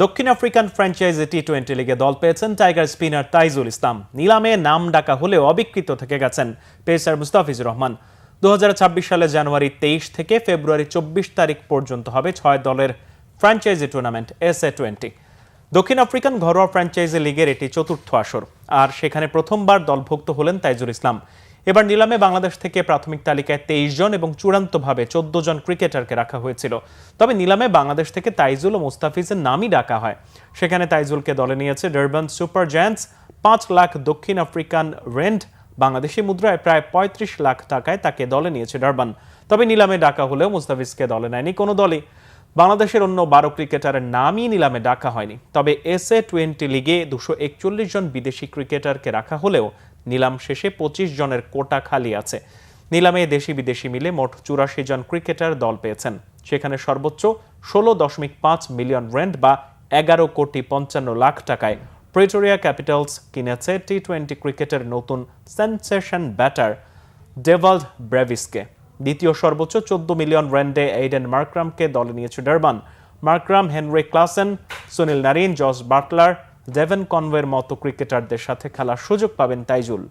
দক্ষিণ African franchise টি-20 লিগে দল পেয়েছেন টাইগার স্পিনার তাইজুল ইসলাম। নিলামে নাম ডাকা হলেও অবিকৃত থেকে গেছেন পেসার মুস্তাফিজুর রহমান। 2026 সালে জানুয়ারি 23 থেকে ফেব্রুয়ারি 24 তারিখ পর্যন্ত হবে 6 দলের ফ্র্যাঞ্চাইজি টুর্নামেন্ট SA20। দক্ষিণ আফ্রিকান ঘরোয়া ফ্র্যাঞ্চাইজি লিগের এটি চতুর্থ আসর, আর সেখানে প্রথমবার দলভুক্ত হলেন তাইজুল ইসলাম। এবার নিলামে বাংলাদেশ থেকে প্রাথমিক তালিকায় 23 জন এবং চূড়ান্তভাবে 14 জন ক্রিকেটারকে রাখা হয়েছিল। তবে নিলামে বাংলাদেশ থেকে তাইজুল ও মুস্তাফিজের নামই ডাকা হয়। সেখানে তাইজুলকে দলে নিয়েছে ডারবান সুপার জায়ান্টস। 5 লাখ দক্ষিণ আফ্রিকান রেন্ড, বাংলাদেশি মুদ্রায় প্রায় 35 লাখ টাকায় তাকে দলে নিয়েছে ডারবান। তবে নিলামে ডাকা হলেও মুস্তাফিজকে দলে নেয়নি কোনো দলই। বাংলাদেশের অন্য 12 ক্রিকেটারের নামই নিলামে ডাকা হয়নি। তবে SA20 লিগে 241 জন বিদেশি ক্রিকেটারকে রাখা হলেও নিলাম শেষে 25 জনের কোটা খালি আছে। নিলামে দেশি বিদেশি মিলে মোট 84 জন ক্রিকেটার দল পেয়েছেন। সেখানে সর্বোচ্চ 16.5 মিলিয়ন রেন্ড বা 11 কোটি 55 লাখ টাকায় প্রিটোরিয়া ক্যাপিটালস কিনেছে টি-20 ক্রিকেটের নতুন সেনসেশন ব্যাটার ডেভাল্ড ব্রেভিসকে। দ্বিতীয় সর্বোচ্চ 14 মিলিয়ন রেন্ডে এইডেন মার্ক্রামকে দলে নিয়েছে Durban. Markram, Henry Klaasen, Sunil Narine, Jos Buttler, Devon কনওয়ের মতো ক্রিকেটারদের সাথে খেলার সুযোগ পাবেন তাইজুল।